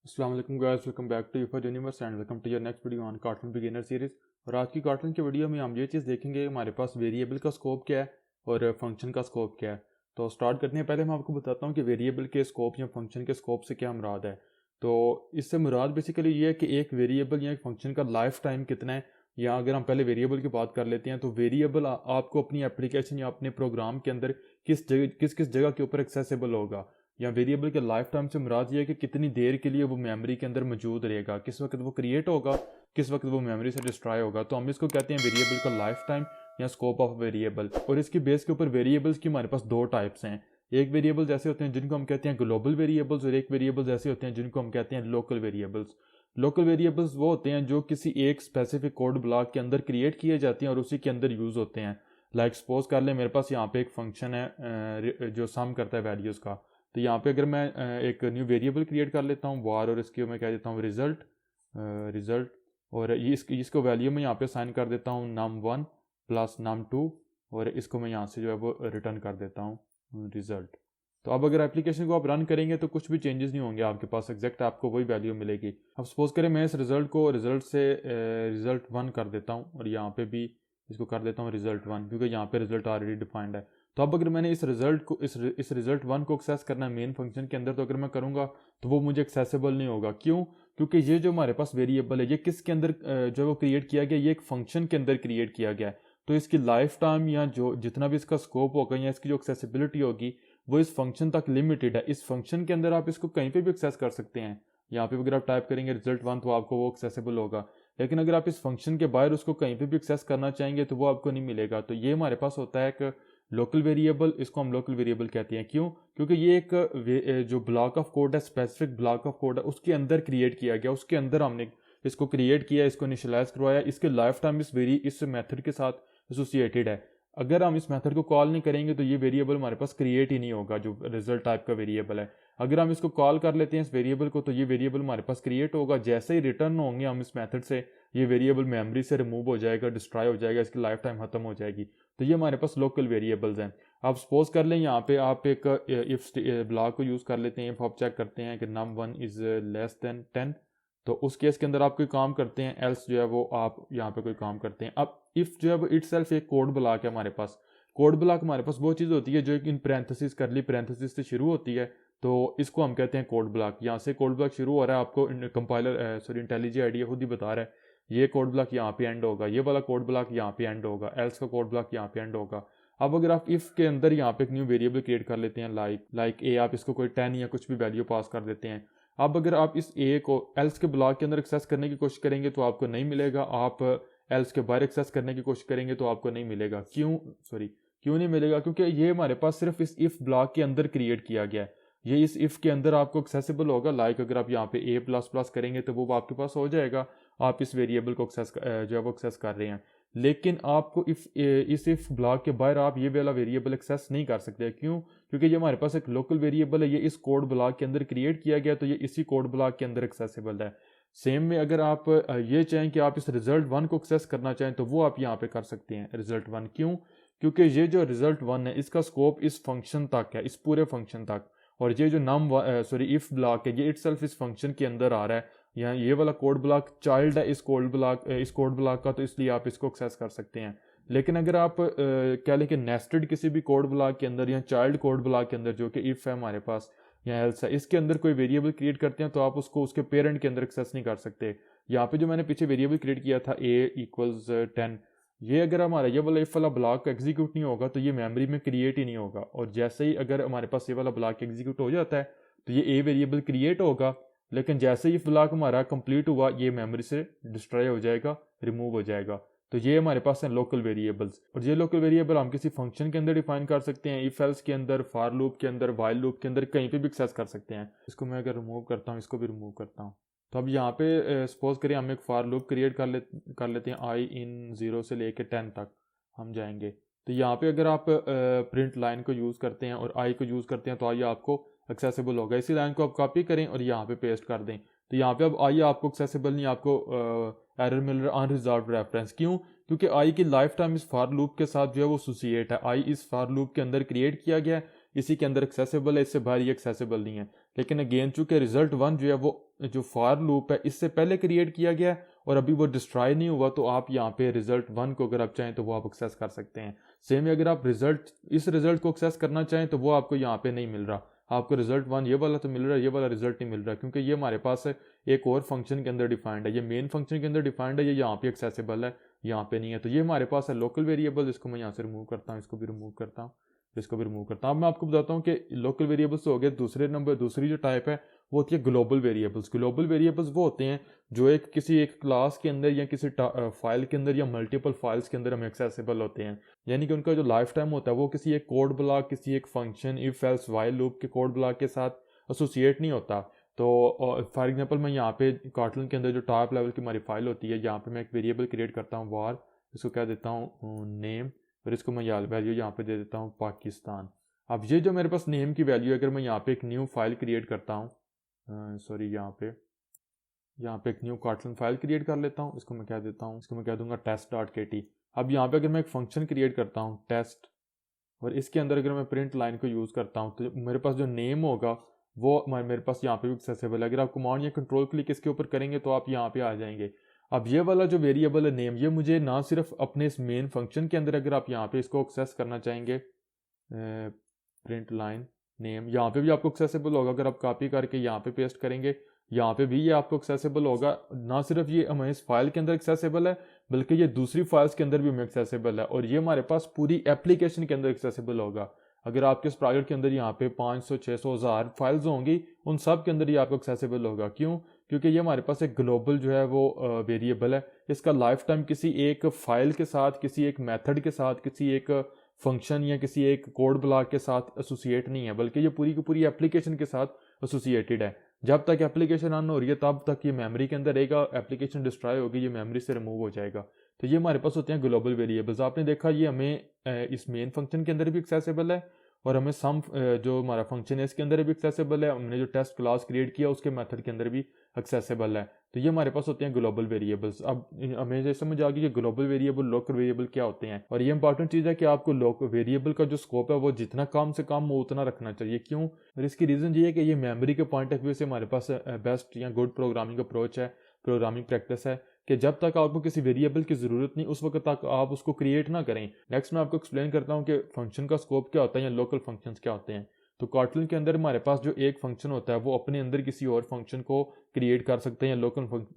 अस्सलाम वालेकुम guys, welcome back to यूफर universe and welcome to your next video on Kotlin beginner series. और आज की कार्टून की वीडियो में हम ये चीज़ देखेंगे हमारे पास वेरिएबल का स्कोप क्या है और फंक्शन का स्कोप क्या है। तो स्टार्ट करने से पहले मैं आपको बताता हूँ कि वेरिएबल के स्कोप या फंक्शन के स्कोप से क्या मुराद है। तो इससे मुराद बेसिकली ये है कि एक वेरिएबल या एक फंक्शन का लाइफ टाइम कितना है। या अगर हम पहले वेरिएबल की बात कर लेते हैं तो वेरिएबल आपको अपनी एप्लीकेशन या अपने प्रोग्राम के अंदर किस किस जगह के ऊपर एक्सेसिबल होगा। या वेरिएबल के लाइफ टाइम से मुराद ये है कि कितनी देर के लिए वो मेमोरी के अंदर मौजूद रहेगा, किस वक्त वो क्रिएट होगा, किस वक्त वो मेमोरी से डिस्ट्रॉय होगा। तो हम इसको कहते हैं वेरिएबल का लाइफ टाइम या स्कोप ऑफ वेरिएबल। और इसकी बेस के ऊपर वेरिएबल्स की हमारे पास दो टाइप्स हैं। एक वेरिएबल ऐसे होते हैं जिनको हम कहते हैं ग्लोबल वेरिएबल्स, और एक वेरिएबल्स ऐसे होते हैं जिनको हम कहते हैं लोकल वेरिएबल्स। लोकल वेरिएबल्स वो होते हैं जो किसी एक स्पेसिफिक कोड ब्लॉक के अंदर क्रिएट किए जाते हैं और उसी के अंदर यूज़ होते हैं। लाइक सपोज कर ले मेरे पास यहाँ पे एक फंक्शन है जो सम करता है वैल्यूज़ का। तो यहाँ पे अगर मैं एक न्यू वेरिएबल क्रिएट कर लेता हूँ वार, और इसकी मैं कह देता हूँ रिजल्ट। और ये इसको वैल्यू में यहाँ पे साइन कर देता हूँ num1 प्लस num2, और इसको मैं यहाँ से जो है वो रिटर्न कर देता हूँ रिजल्ट। तो अब अगर एप्लीकेशन को आप रन करेंगे तो कुछ भी चेंजेस नहीं होंगे, आपके पास एग्जैक्ट आपको वही वैल्यू मिलेगी। अब सपोज करें मैं इस रिजल्ट को रिजल्ट से रिजल्ट 1 कर देता हूँ, और यहाँ पे भी इसको कर देता हूँ रिजल्ट 1, क्योंकि यहाँ पे रिजल्ट ऑलरेडी डिफाइंड है। तो अब अगर मैंने इस रिजल्ट को इस रिजल्ट 1 को एक्सेस करना है मेन फंक्शन के अंदर, तो अगर मैं करूँगा तो वो मुझे एक्सेसिबल नहीं होगा। क्यों? क्योंकि ये जो हमारे पास वेरिएबल है ये किसके अंदर जो वो क्रिएट किया गया, ये एक फंक्शन के अंदर क्रिएट किया गया है। तो इसकी लाइफ टाइम या जो जितना भी इसका स्कोप होगा या इसकी जो एक्सेसिबिलिटी होगी वो इस फंक्शन तक लिमिटेड है। इस फंक्शन के अंदर आप इसको कहीं पे भी एक्सेस कर सकते हैं। यहाँ पे अगर आप टाइप करेंगे रिजल्ट 1 तो आपको वो एक्सेसिबल होगा, लेकिन अगर आप इस फंक्शन के बाहर उसको कहीं पे भी एक्सेस करना चाहेंगे तो वो आपको नहीं मिलेगा। तो ये हमारे पास होता है एक लोकल वेरिएबल। इसको हम लोकल वेरिएबल कहते हैं। क्यों? क्योंकि ये एक जो ब्लॉक ऑफ कोड है, स्पेसिफिक ब्लॉक ऑफ कोड है, उसके अंदर क्रिएट किया गया, उसके अंदर हमने इसको क्रिएट किया, इसको इनिशियलाइज करवाया। इसके लाइफ टाइम इस मेथड के साथ एसोसिएटेड है। अगर हम इस मेथड को कॉल नहीं करेंगे तो ये वेरिएबल हमारे पास क्रिएट ही नहीं होगा, जो रिजल्ट टाइप का वेरिएबल है। अगर हम इसको कॉल कर लेते हैं इस वेरिएबल को, तो ये वेरिएबल हमारे पास क्रिएट होगा। जैसे ही रिटर्न होंगे हम इस मेथड से, ये वेरिएबल मेमोरी से रिमूव हो जाएगा, डिस्ट्रॉय हो जाएगा, इसकी लाइफ टाइम खत्म हो जाएगी। तो ये हमारे पास लोकल वेरिएबल्स हैं। आप सपोज कर लें यहाँ पे आप एक इफ ब्लॉक को यूज़ कर लेते हैं। इफ आप चेक करते हैं कि num1 इज़ लेस देन 10, तो उस केस के अंदर आप कोई काम करते हैं, एल्स जो है वो आप यहाँ पे कोई काम करते हैं। अब इफ जो है वो इट सेल्फ एक कोड ब्लॉक है हमारे पास। कोड ब्लॉक हमारे पास वो चीज़ होती है जो इन पैरेंथेसिस करली पैरेंथेसिस से शुरू होती है, तो इसको हम कहते हैं कोड ब्लॉक। यहाँ से कोड ब्लॉक शुरू हो रहा है, आपको कंपाइलर सॉरी इंटेलिजेंट आइडिया खुद ही बता रहा है ये कोड ब्लॉक यहाँ पे एंड होगा, ये वाला कोड ब्लॉक यहाँ पे एंड होगा, एल्स का कोड ब्लॉक यहाँ पे एंड होगा। अब अगर आप इफ के अंदर यहाँ पे एक न्यू वेरिएबल क्रिएट कर लेते हैं लाइक ए, आप इसको कोई 10 या कुछ भी वैल्यू पास कर देते हैं। अब अगर आप इस ए को एल्स के ब्लॉक के अंदर एक्सेस करने की कोशिश करेंगे तो आपको नहीं मिलेगा। आप एल्स के बाहर एक्सेस करने की कोशिश करेंगे तो आपको नहीं मिलेगा। क्यों नहीं मिलेगा? क्योंकि ये हमारे पास सिर्फ इस इफ ब्लॉक के अंदर क्रिएट किया गया है। ये इस इफ के अंदर आपको एक्सेसिबल होगा। लाइक अगर आप यहाँ पे ए प्लस प्लस करेंगे तो वो आपके पास हो जाएगा, आप इस वेरिएबल को एक्सेस जो है वो एक्सेस कर रहे हैं। लेकिन आपको इस इफ ब्लॉक के बाहर आप ये वाला वेरिएबल एक्सेस नहीं कर सकते। क्यों? क्योंकि ये हमारे पास एक लोकल वेरिएबल है, ये इस कोड ब्लॉक के अंदर क्रिएट किया गया, तो ये इसी कोड ब्लॉक के अंदर एक्सेसिबल है। सेम में अगर आप ये चाहें कि आप इस रिजल्ट 1 को एक्सेस करना चाहें तो वो आप यहाँ पे कर सकते हैं रिजल्ट 1। क्यों? क्योंकि ये जो रिजल्ट 1 है इसका स्कोप इस फंक्शन तक है, इस पूरे फंक्शन तक। और ये जो इफ ब्लॉक है ये इटसेल्फ इस फंक्शन के अंदर आ रहा है। यहाँ ये वाला कोड ब्लॉक चाइल्ड है इस कोड ब्लॉक का, तो इसलिए आप इसको एक्सेस कर सकते हैं। लेकिन अगर आप कह लें कि नेस्टेड किसी भी कोड ब्लॉक के अंदर या चाइल्ड कोड ब्लॉक के अंदर जो कि इफ है हमारे पास या एल्स है, इसके अंदर कोई वेरिएबल क्रिएट करते हैं तो आप उसको उसके पेरेंट के अंदर एक्सेस नहीं कर सकते। यहाँ पे जो मैंने पीछे वेरिएबल क्रिएट किया था a=10, ये अगर हमारा ये वाला इफ वाला ब्लॉक एग्जीक्यूट नहीं होगा तो ये मेमोरी में क्रिएट ही नहीं होगा। और जैसे ही अगर हमारे पास ये वाला ब्लॉक एग्जीक्यूट हो जाता है तो ये ए वेरिएबल क्रिएट होगा, लेकिन जैसे ही ब्लॉक हमारा कंप्लीट हुआ ये मेमोरी से डिस्ट्रॉय हो जाएगा, रिमूव हो जाएगा। तो ये हमारे पास हैं लोकल वेरिएबल्स। और ये लोकल वेरिएबल हम किसी फंक्शन के अंदर डिफाइन कर सकते हैं, इफ एल्स के अंदर, फॉर लूप के अंदर, व्हाइल लूप के अंदर, कहीं पे भी एक्सेस कर सकते हैं। इसको मैं अगर रिमूव करता हूँ, इसको भी रिमूव करता हूँ, तो अब यहाँ पे सपोज करिए हम एक फॉर लूप क्रिएट कर लेते हैं आई इन 0 से लेके 10 तक हम जाएंगे। तो यहाँ पे अगर आप प्रिंट लाइन को यूज़ करते हैं और आई को यूज़ करते हैं तो आई आपको एक्सेसिबल होगा। इसी लाइन को आप कॉपी करें और यहाँ पे पेस्ट कर दें, तो यहाँ पे अब आई आपको एक्सेसिबल नहीं, आपको एरर मिल रहा है अनरिजॉल्व्ड रेफरेंस। क्यों? क्योंकि आई की लाइफ टाइम इस फॉर लूप के साथ जो है वो एसोसिएट है। आई इस फॉर लूप के अंदर क्रिएट किया गया है, इसी के अंदर एक्सेसिबल है, इससे बाहर ये एक्सेसिबल नहीं है। लेकिन अगेन चूंकि रिजल्ट 1 जो है वो जो फॉर लूप है इससे पहले क्रिएट किया गया है और अभी वो डिस्ट्रॉय नहीं हुआ, तो आप यहाँ पे रिजल्ट 1 को अगर आप चाहें तो वो आप एक्सेस कर सकते हैं। सेम अगर आप इस रिजल्ट को एक्सेस करना चाहें तो वो आपको यहाँ पे नहीं मिल रहा, आपको रिजल्ट 1 ये वाला तो मिल रहा है, ये वाला रिजल्ट नहीं मिल रहा, क्योंकि ये हमारे पास एक और फंक्शन के अंदर डिफाइंड है, ये मेन फंक्शन के अंदर डिफाइंड है, ये यहाँ पे एक्सेसिबल है, यहाँ पे नहीं है। तो ये हमारे पास है लोकल वेरिएबल, इसको मैं यहाँ से रिमूव करता हूँ, इसको भी रिमूव करता हूँ, इसको भी रिमूव करता हूँ। अब मैं आपको बताता हूँ कि लोकल वेरिएबल्स हो गए। दूसरी जो टाइप है वो होती है ग्लोबल वेरिएबल्स। ग्लोबल वेरिएबल्स वो होते हैं जो किसी एक क्लास के अंदर या किसी फाइल के अंदर या मल्टीपल फाइल्स के अंदर हमें एक्सेसिबल होते हैं, यानी कि उनका जो लाइफ टाइम होता है वो किसी एक कोड ब्लॉक, किसी एक function if else while loop के कोड ब्लॉक के साथ एसोसिएट नहीं होता। तो फॉर एग्जांपल मैं यहाँ पे कॉटलन के अंदर जो टॉप लेवल की हमारी फाइल होती है, यहाँ पे मैं एक वेरिएबल क्रिएट करता हूँ वार, इसको क्या देता हूँ नेम, और इसको मैं वैल्यू यहाँ पे दे देता हूँ पाकिस्तान। अब ये जो मेरे पास नेम की वैल्यू है, अगर मैं यहाँ पे एक न्यू फाइल क्रिएट करता हूँ, सॉरी यहाँ पे एक न्यू कॉटलन फाइल क्रिएट कर लेता हूँ, इसको मैं क्या देता हूँ, इसको मैं कह दूंगा test.kt। अब यहाँ पे अगर मैं एक फंक्शन क्रिएट करता हूँ टेस्ट, और इसके अंदर अगर मैं प्रिंट लाइन को यूज़ करता हूँ तो मेरे पास जो नेम होगा वो मेरे पास यहाँ पे भी एक्सेसिबल है। अगर आप कमांड या कंट्रोल क्लिक इसके ऊपर करेंगे तो आप यहाँ पे आ जाएंगे। अब ये वाला जो वेरिएबल है नेम, ये मुझे ना सिर्फ अपने इस मेन फंक्शन के अंदर, अगर आप यहाँ पे इसको एक्सेस करना चाहेंगे प्रिंट लाइन नेम, यहाँ पे भी आपको एक्सेसिबल होगा। अगर आप कॉपी करके यहाँ पे पेस्ट करेंगे, यहाँ पे भी ये आपको एक्सेसिबल होगा। ना सिर्फ ये हमें इस फाइल के अंदर एक्सेसिबल है, बल्कि ये दूसरी फाइल्स के अंदर भी हमें एक्सेसिबल है, और ये हमारे पास पूरी एप्लीकेशन के अंदर एक्सेसिबल होगा। अगर आपके इस प्रोजेक्ट के अंदर यहाँ पे 500, 600, 1000 फाइल्स होंगी, उन सब के अंदर ये आपको एक्सेसिबल होगा। क्यों? क्योंकि ये हमारे पास एक ग्लोबल जो है वो वेरिएबल है। इसका लाइफ टाइम किसी एक फाइल के साथ, किसी एक मेथड के साथ, किसी एक फंक्शन या किसी एक कोड ब्लॉक के साथ एसोसिएट नहीं है, बल्कि ये पूरी की पूरी एप्लीकेशन के साथ एसोसिएटेड है। जब तक एप्लीकेशन ऑन हो रही है तब तक ये मेमोरी के अंदर रहेगा, एप्लीकेशन डिस्ट्रॉय होगी, ये मेमोरी से रिमूव हो जाएगा। तो ये हमारे पास होते हैं ग्लोबल वेरिएबल्स। आपने देखा ये हमें इस मेन फंक्शन के अंदर भी एक्सेसिबल है, और हमें सम जो हमारा फंक्शन है इसके अंदर भी एक्सेसिबल है, हमने जो टेस्ट क्लास क्रिएट किया उसके मेथड के अंदर भी एक्सेसिबल है। तो ये हमारे पास होते हैं ग्लोबल वेरिएबल्स। अब हमें जैसे समझ आ गई कि ग्लोबल वेरिएबल, लोकल वेरिएबल क्या होते हैं, और ये इंपॉर्टेंट चीज़ है कि आपको लोकल वेरिएबल का जो स्कोप है वो जितना कम से कम हो उतना रखना चाहिए। क्यों? और इसकी रीज़न ये है कि ये मेमोरी के पॉइंट ऑफ व्यू से हमारे पास बेस्ट या गुड प्रोग्रामिंग अप्रोच है, प्रोग्रामिंग प्रैक्टिस है, कि जब तक आपको किसी वेरिएबल की ज़रूरत नहीं उस वक्त तक आप उसको क्रिएट ना करें। नेक्स्ट मैं आपको एक्सप्लेन करता हूँ कि फंक्शन का स्कोप क्या होता है या लोकल फंक्शंस क्या होते हैं। तो कॉटलन के अंदर हमारे पास जो एक फंक्शन होता है वो अपने अंदर किसी और फंक्शन को क्रिएट कर सकते हैं, या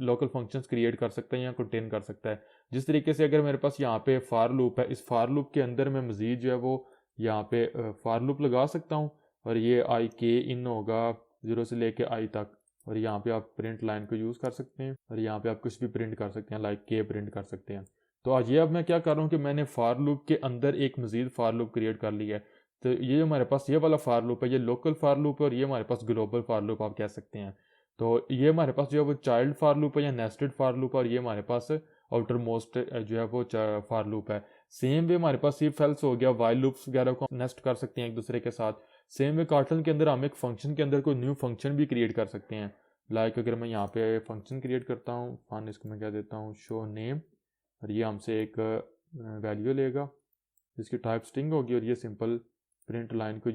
लोकल फंक्शंस क्रिएट कर सकते हैं या कंटेन कर सकता है। जिस तरीके से अगर मेरे पास यहाँ पे फार लूप है, इस फार लूप के अंदर मैं मजीद जो है वो यहाँ पे फार लूप लगा सकता हूँ, और ये आई के इन होगा 0 से लेके आई तक, और यहाँ पे आप प्रिंट लाइन को यूज़ कर सकते हैं, और यहाँ पे आप कुछ भी प्रिंट कर सकते हैं, लाइक के प्रिंट कर सकते हैं। तो आज ये अब मैं क्या कर रहा हूँ कि मैंने फार लूप के अंदर एक मजीद फार लूप क्रिएट कर लिया है। तो ये हमारे पास ये वाला फार लूप है, ये लोकल फार लूप है, और ये हमारे पास ग्लोबल फार लूप आप कह सकते हैं। तो ये हमारे पास जो है वो चाइल्ड फार लूप है या नेस्टेड फार लूप है, और ये हमारे पास आउटर मोस्ट जो है वो फार लूप है। सेम वे हमारे पास इफ एल्स हो गया, वाइल लूप्स वगैरह को नेस्ट कर सकते हैं एक दूसरे के साथ। सेम वे कॉटलन के अंदर हम एक फंक्शन के अंदर कोई न्यू फंक्शन भी क्रिएट कर सकते हैं। लाइक अगर मैं यहाँ पे फंक्शन क्रिएट करता हूँ फन, इसको मैं क्या देता हूँ शो नेम, और ये हमसे एक वैल्यू लेगा जिसकी टाइप स्ट्रिंग होगी, और ये सिंपल प्रिंट लाइन को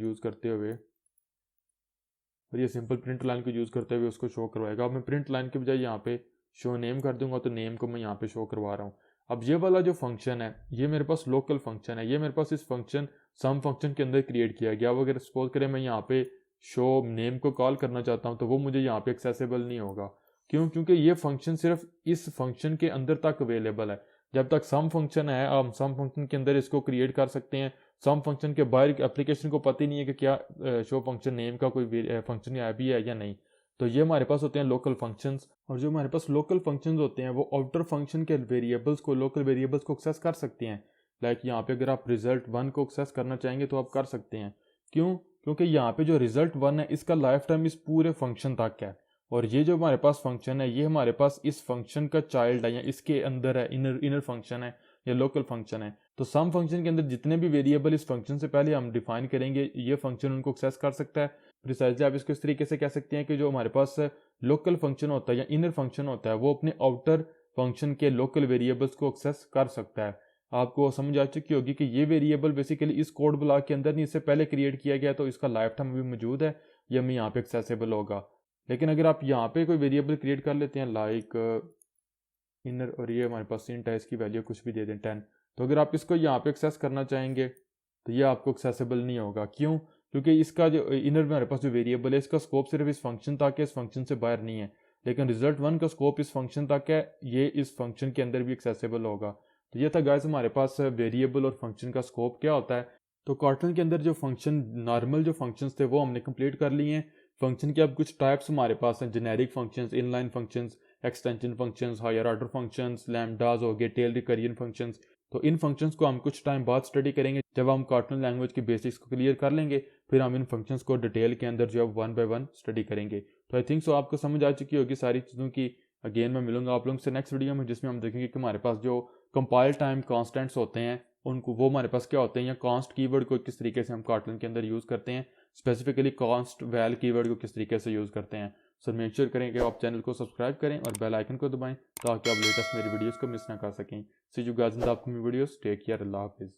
यूज़ करते हुए उसको शो करवाएगा। अब मैं प्रिंट लाइन के बजाय यहाँ पे शो नेम कर दूंगा, तो नेम को मैं यहाँ पे शो करवा रहा हूँ। अब ये वाला जो फंक्शन है ये मेरे पास लोकल फंक्शन है, ये मेरे पास इस फंक्शन सम फंक्शन के अंदर क्रिएट किया गया। अब अगर सपोज करें मैं यहाँ पे शो नेम को कॉल करना चाहता हूँ तो वो मुझे यहाँ पे एक्सेसिबल नहीं होगा। क्यों? क्योंकि ये फंक्शन सिर्फ इस फंक्शन के अंदर तक अवेलेबल है। जब तक सम फंक्शन है हम सम फंक्शन के अंदर इसको क्रिएट कर सकते हैं, सम फंक्शन के बाहर एप्लीकेशन को पता ही नहीं है कि क्या शो फंक्शन नेम का कोई फंक्शन यहाँ भी है या नहीं। तो ये हमारे पास होते हैं लोकल फंक्शंस, और जो हमारे पास लोकल फंक्शंस होते हैं वो आउटर फंक्शन के वेरिएबल्स को, लोकल वेरिएबल्स को एक्सेस कर सकते हैं। लाइक यहाँ पे अगर आप रिजल्ट 1 को एक्सेस करना चाहेंगे तो आप कर सकते हैं। क्यों? क्योंकि यहाँ पे जो रिजल्ट 1 है इसका लाइफ टाइम इस पूरे फंक्शन तक है, और ये जो हमारे पास फंक्शन है ये हमारे पास इस फंक्शन का चाइल्ड है या इसके अंदर है, इनर फंक्शन है या लोकल फंक्शन है। तो सम फंक्शन के अंदर जितने भी वेरिएबल इस फंक्शन से पहले हम डिफाइन करेंगे ये फंक्शन उनको एक्सेस कर सकता है। प्रिसाइजली आप इसको इस तरीके से कह सकते हैं कि जो हमारे पास लोकल फंक्शन होता है या इनर फंक्शन होता है वो अपने आउटर फंक्शन के लोकल वेरिएबल्स को एक्सेस कर सकता है। आपको समझ आ चुकी होगी कि ये वेरिएबल बेसिकली इस कोड ब्लॉक के अंदर नहीं, इससे पहले क्रिएट किया गया, तो इसका लाइफ टाइम भी मौजूद है। ये हमें यहाँ पे एक्सेसिबल होगा। लेकिन अगर आप यहाँ पे कोई वेरिएबल क्रिएट कर लेते हैं लाइक इनर, और ये हमारे पास इंट है, इसकी वैल्यू कुछ भी दे दें 10, तो अगर आप इसको यहाँ पे एक्सेस करना चाहेंगे तो ये आपको एक्सेसिबल नहीं होगा। क्यों? क्योंकि इसका जो इनर में हमारे पास जो वेरिएबल है इसका स्कोप सिर्फ इस फंक्शन तक है, इस फंक्शन से बाहर नहीं है। लेकिन रिजल्ट वन का स्कोप इस फंक्शन तक है, ये इस फंक्शन के अंदर भी एक्सेसिबल होगा। तो ये था गाइस हमारे पास वेरिएबल और फंक्शन का स्कोप क्या होता है। तो कॉटलन के अंदर जो फंक्शन नॉर्मल जो फंक्शंस थे वो हमने कंप्लीट कर लिए हैं। फंक्शन के अब कुछ टाइप्स हमारे पास हैं, generic functions, inline functions, extension functions, higher order functions, lambdas हो गए, टेल रिकरियन फंक्शंस। तो इन फंक्शंस को हम कुछ टाइम बाद स्टडी करेंगे, जब हम कॉटलन लैंग्वेज की बेसिक्स को क्लियर कर लेंगे फिर हम इन फंक्शंस को डिटेल के अंदर जो है वन बाय वन स्टडी करेंगे। तो आई थिंक सो आपको समझ आ चुकी होगी सारी चीज़ों की। अगेन मैं मिलूंगा आप लोगों से नेक्स्ट वीडियो में, जिसमें हम देखेंगे कि हमारे पास जो कंपाइल टाइम कॉन्स्टेंट्स होते हैं उनको वो हमारे पास क्या होते हैं, या कॉन्स्ट कीवर्ड को किस तरीके से हम कॉटलन के अंदर यूज़ करते हैं, स्पेसिफिकली कॉन्स्ट वैल कीवर्ड को किस तरीके से यूज़ करते हैं। सो मेक श्योर करें कि आप चैनल को सब्सक्राइब करें और बेल आइकन को दबाएं ताकि आप लेटेस्ट मेरी वीडियोस को मिस ना कर सकें। See you guys in the upcoming videos, take care, अल्लाह हाफिज़।